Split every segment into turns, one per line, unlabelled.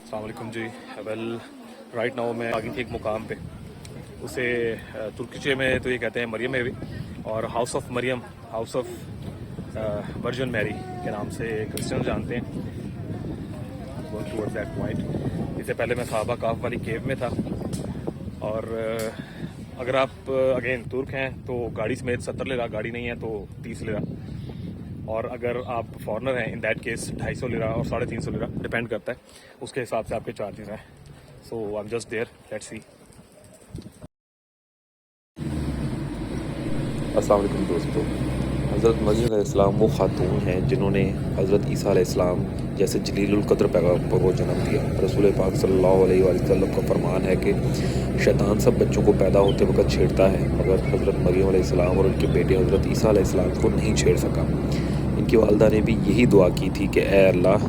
अस्सलाम वालेकुम जी। Well right now मैं आगे थी एक मुकाम पे, उसे तुर्किशे में तो ये कहते हैं मरियम एवी, और house of Mariam, house of virgin Mary के नाम से क्रिश्चियन जानते हैं। Going towards that point. इससे पहले मैं साहबा काफ वाली केव में था, और अगर आप अगेन तुर्क हैं तो गाड़ी समेत 70 ले रहा, गाड़ी नहीं है तो 30 ले रहा, और अगर आप फॉरनर हैं इन दैट केस 250 ले रहा और 350 ले रहा, डिपेंड करता है, उसके हिसाब से आपके चार्जेस हैं। So I am just there, let's see.
अस्सलाम वालेकुम दोस्तों। हज़रत मरियम अलैहिस्सलाम वो ख़ातून हैं जिन्होंने हज़रत ईसा अलैहिस्सलाम जैसे जलीलुल क़द्र पैगम्बर को जन्म दिया। रसूल पाक सल्लल्लाहु अलैहि वसल्लम का फरमान है कि शैतान सब बच्चों को पैदा होते वक्त छेड़ता है, मगर हज़रत मरियम अलैहिस्सलाम और उनके बेटे हज़रत ईसा अलैहिस्सलाम को नहीं छेड़ सका। इनकी वालिदा ने भी यही दुआ की थी कि ए अल्लाह,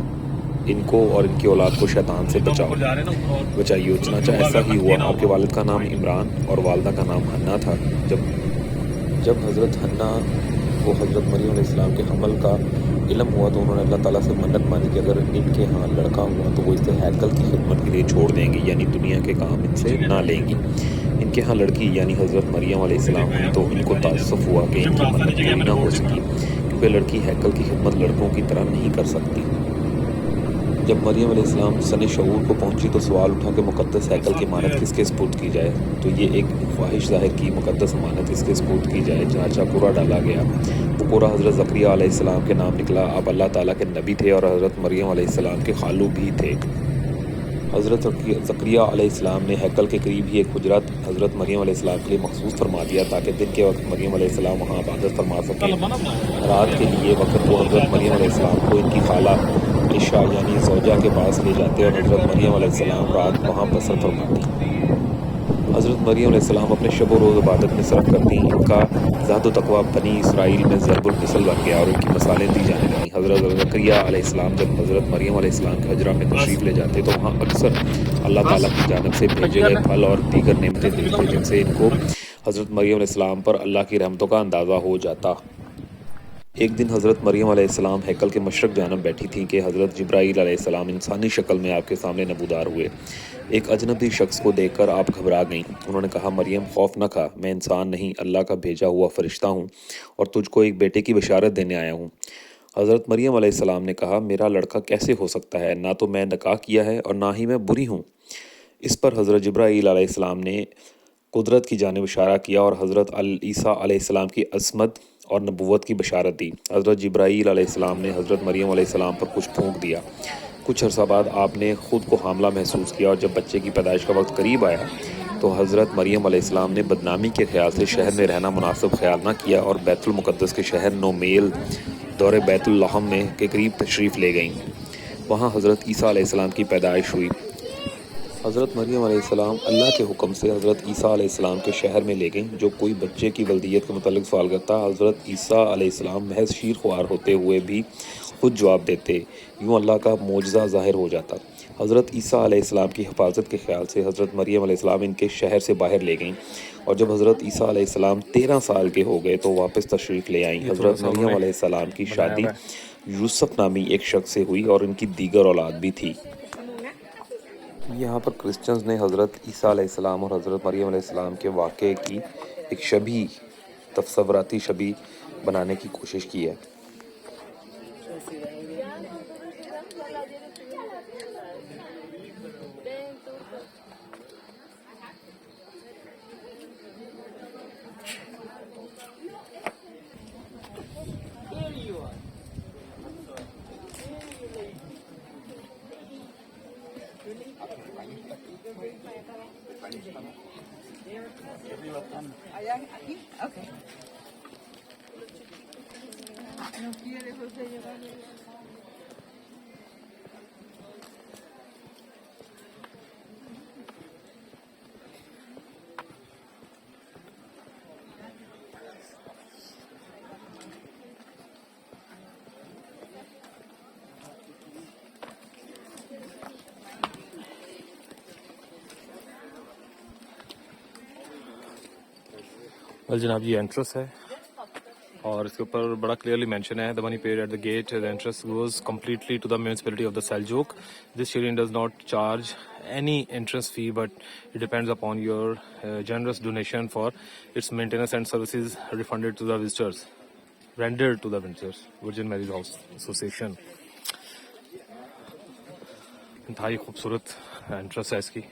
इनको और इनकी औलाद को शैतान से बचाइए। चनाचा ऐसा ही हुआ। आपके वालिद का नाम इमरान और वालिदा का नाम हन्ना था। जब हज़रत हन्ना को हज़रत मरियम अलैहिस्सलाम के हमल का इल्म हुआ तो उन्होंने अल्लाह ताला से मन्नत मानी कि अगर इनके यहाँ लड़का हुआ तो वो इसे हैकल की खिदमत के लिए छोड़ देंगी, यानी दुनिया के काम इनसे ना लेंगी। इनके यहाँ लड़की यानी हज़रत मरियम अलैहिस्सलाम हुई तो इनको तासुफ़ हुआ कि इनकी मन्नत पूरी ना हो सकी, क्योंकि लड़की हैकल की खिदमत लड़कों की तरह नहीं कर सकती। जब मरियम अलैहिस्सलाम सने शऊर को पहुंची तो सवाल उठा कि मुक़द्दस हैकल की अमानत किसके सुपुर्द की जाए। तो ये एक ख्वाहिश ज़ाहिर की, मुक़द्दस अमानत इसके सुपुर्द की जाए। चनाचा कुरा डाला गया। वो कुरा हज़रत ज़करिया अलैहिस्सलाम के नाम निकला। आप अल्लाह ताला के नबी थे और हज़रत मरियम अलैहिस्सलाम के खालू भी थे। हज़रत ज़करिया अलैहिस्सलाम ने हैकल के करीब ही एक हुजरा हज़रत मरियम अलैहिस्सलाम के लिए मखसूस फरमा दिया ताकि दिन के वक्त मरियम अलैहिस्सलाम वहाँ इबादत फरमा सकें। रात के लिए वक्त वो हज़रत मरियम अलैहिस्सलाम को इनकी खाला इशा यानी ज़ौजा के पास ले जाते और हज़रत मरियम अलैहिस्सलाम रात वहाँ बसर फरमाती। हज़रत मरियम अलैहिस्सलाम अपने शब रोज़ इबादत में सर्फ करती। इनका ज़ाहद तक़वा बनी इसराइल में ज़रबुल मिसल बन गया और इनकी मसालें दी जाने लगीं। हज़रत ज़करिया अलैहिस्सलाम जब हज़रत मरियम अलैहिस्सलाम के हजरा में तशरीफ़ ले जाते तो वहाँ अक्सर अल्लाह ताला की जानिब से भेजे गए फल और दीगर नेमतें देखते, जिनसे इनको हज़रत मरियम अलैहिस्सलाम पर अल्लाह की रहमतों का अंदाज़ा हो जाता। एक दिन हज़रत मरियम अलैहिस्सलाम हैकल के मशरक़ जानब बैठी थीं कि हज़रत जिब्राईल अलैहिस्सलाम इंसानी शक्ल में आपके सामने नमूदार हुए। एक अजनबी शख्स को देखकर आप घबरा गईं। उन्होंने कहा, मरियम खौफ न खा, मैं इंसान नहीं, अल्लाह का भेजा हुआ फ़रिश्ता हूँ और तुझको एक बेटे की बशारत देने आया हूँ। हज़रत मरियम अलैहिस्सलाम ने कहा, मेरा लड़का कैसे हो सकता है? ना तो मैं निकाह किया है और ना ही मैं बुरी हूँ। इस पर हज़रत जिब्राईल अलैहिस्सलाम ने कुदरत की जानिब इशारा किया और हज़रत ईसा अलैहिस्सलाम की अस्मत और नबूवत की बशारत दी। हज़रत जिब्राईल अलैहिस्सलाम ने हज़रत मरियम अलैहिस्सलाम पर कुछ फूंक दिया। कुछ अर्सा बाद आपने ख़ुद को हामला महसूस किया और जब बच्चे की पैदाइश का वक्त करीब आया तो हज़रत मरियम अलैहिस्सलाम ने बदनामी के ख्याल से शहर में रहना मुनासिब ख्याल न किया और बैतुल मुक़द्दस के शहर नोमेल दौरे बैतुल लहम में के करीब तशरीफ़ ले गईं। वहाँ हज़रत ईसा अलैहिस्सलाम की पैदाइश हुई। हज़रत मरियम अलैहिस्सलाम अल्लाह के हुक्म से हज़रत ईसा अलैहिस्सलाम के शहर में ले गईं। जो कोई बच्चे की वल्दियत के मुतल्लिक़ सवाल करता, हज़रत ईसा अलैहिस्सलाम महज शीर ख्वार होते हुए भी खुद जवाब देते। यूँ अल्लाह का मोजज़ा ज़ाहिर हो जाता। हज़रत ईसा अलैहिस्सलाम की हिफाजत के ख्याल से हज़रत मरियम अलैहिस्सलाम इनके शहर से बाहर ले गईं और जब हज़रत ईसा अलैहिस्सलाम 13 साल के हो गए तो वापस तशरीफ़ ले आईं।
ये थोड़ा
हज़रत
सा
मरियम
उन्होंने
अलैहिस्सलाम की
बनाया
शादी
हुआ है।
यूसुफ़ नामी एक शख्स से हुई और इनकी दीगर औलाद भी थी। यहाँ पर क्रिश्चियंस ने हज़रत ईसा अलैहिस्सलाम और हज़रत मरियम अलैहिस्सलाम के वाक़े की एक शबी तस्वुराती शबी बनाने की कोशिश की है।
वेल जनाब, ये एंट्रेंस है और इसके ऊपर बड़ा क्लियरली मेंशन है, the money paid at the get the interest goes completely to the municipality of the Seljuk. This shireen does not charge any entrance fee, but it depends upon your generous donation for its maintenance and services refunded to the visitors, rendered to the visitors. Virgin Mary's House Association. इंतहाई खूबसूरत entrance है इसकी.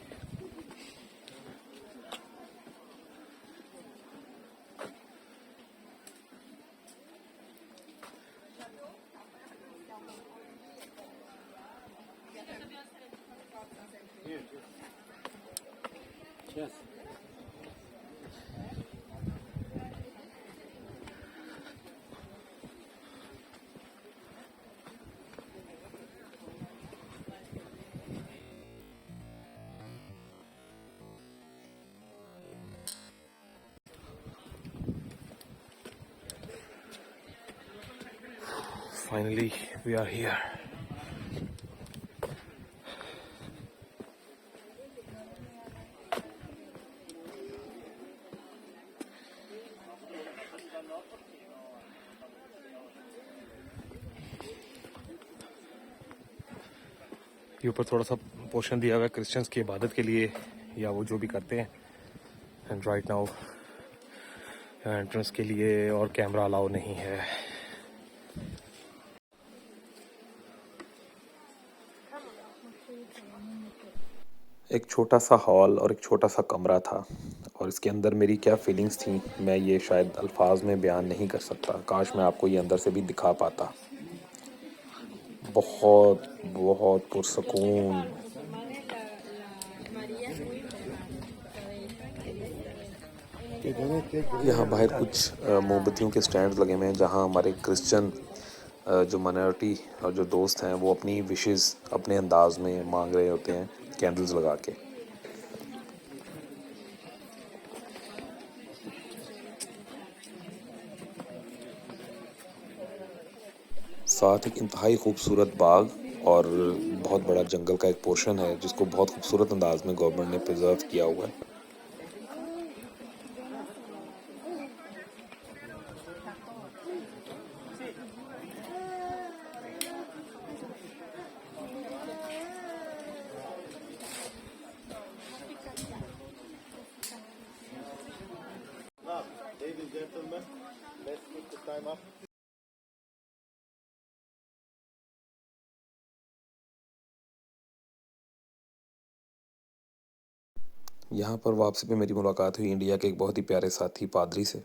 Finally, we are here. ये ऊपर थोड़ा सा portion दिया हुआ है क्रिश्चियंस की इबादत के लिए या वो जो भी करते हैं. एंड राइट नाउ एंट्रेंस के लिए और कैमरा अलाउ नहीं है.
एक छोटा सा हॉल और एक छोटा सा कमरा था और इसके अंदर मेरी क्या फीलिंग्स थी मैं ये शायद अल्फाज में बयान नहीं कर सकता. काश मैं आपको ये अंदर से भी दिखा पाता. बहुत बहुत पुरसकून. यहाँ बाहर कुछ मोमबत्तियों के स्टैंड्स लगे हुए हैं जहाँ हमारे क्रिश्चियन जो माइनॉरिटी और जो दोस्त हैं वो अपनी विशेस अपने अंदाज में मांग रहे होते हैं कैंडल्स लगा के. साथ एक इंतहाई खूबसूरत बाग और बहुत बड़ा जंगल का एक पोर्शन है जिसको बहुत खूबसूरत अंदाज में गवर्नमेंट ने प्रिजर्व किया हुआ है.
Ladies and gentlemen, let's keep the time up.
यहाँ पर वापसी पे मेरी मुलाकात हुई इंडिया के एक बहुत ही प्यारे साथी पादरी से.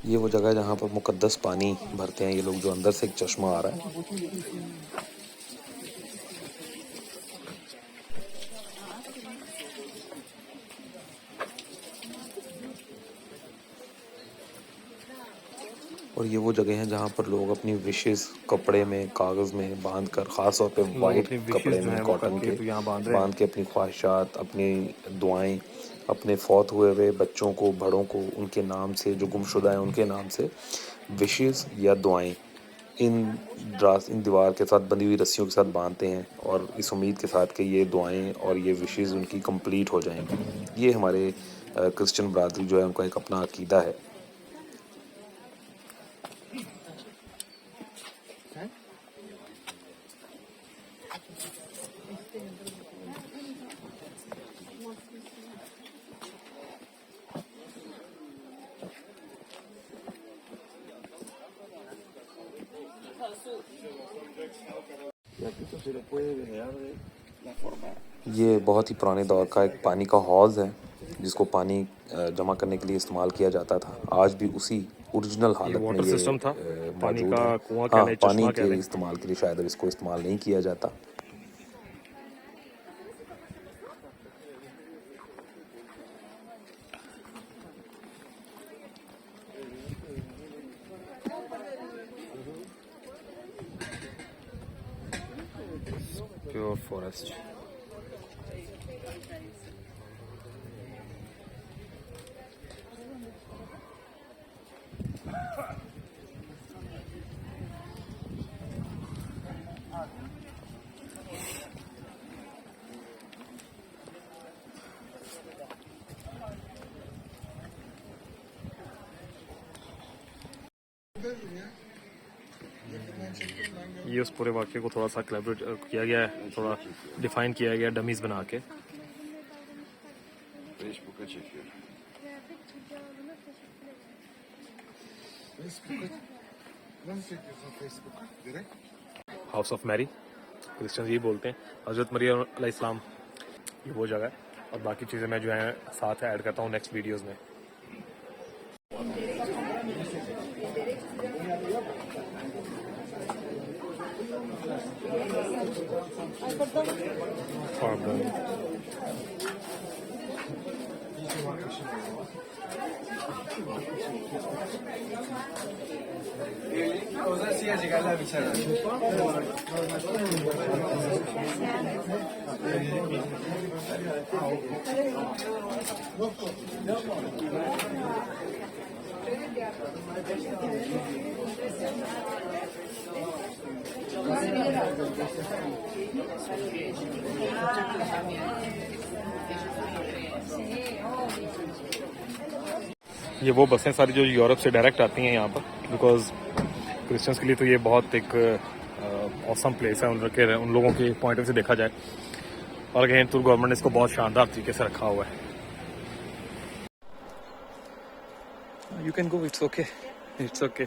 ये वो जगह है जहाँ पर मुकद्दस पानी भरते हैं ये लोग, जो अंदर से एक चश्मा आ रहा है. और ये वो जगह हैं जहाँ पर लोग अपनी विशेस कपड़े में कागज़ में बांध कर, ख़ास तौर पे वाइट कपड़े में कॉटन के बांध के अपनी ख्वाहिशात, अपनी दुआएं, अपने फौत हुए हुए बच्चों को, बड़ों को, उनके नाम से, जो गुमशुदा हैं उनके नाम से विशेस या दुआएं इन दीवार के साथ बंधी हुई रस्सियों के साथ बांधते हैं और इस उम्मीद के साथ कि ये दुआएं और ये विशेस उनकी कंप्लीट हो जाएंगी. ये हमारे क्रिश्चियन बरादरी जो है उनका एक अपना अकीदा है. ये बहुत ही पुराने दौर का एक पानी का हौज़ है जिसको पानी जमा करने के लिए इस्तेमाल किया जाता था. आज भी उसी ओरिजिनल हालत में ये
सिस्टम था. पानी
मौजूद
का
है.
कुआं
हाँ,
कहने,
पानी
चश्मा
के
कहने.
इस्तेमाल के लिए शायद अब इसको इस्तेमाल नहीं किया जाता.
Pure forest. ये उस पूरे वाक्य को थोड़ा सा कोलैबोरेट किया गया है, थोड़ा डिफाइन किया गया डमीज बना के।
Facebook'a çekiyor.
Nasıl çekiyorsun Facebook'a? Direkt?
House of Mary, Christian यही बोलते हैं। हज़रत मरियम अलैहिस्सलाम, ये वो जगह है। और बाकी चीज़ें मैं जो है साथ ऐड करता हूँ नेक्स्ट वीडियोज़ में। ये वो बसें सारी जो यूरोप से डायरेक्ट आती हैं यहाँ पर, बिकॉज क्रिश्चियंस के लिए तो ये बहुत एक ऑसम प्लेस है उन लोगों के पॉइंट ऑफ से देखा जाए। और अगेन तुर्क गवर्नमेंट ने इसको बहुत शानदार तरीके से रखा हुआ है। You can go, it's okay, it's okay.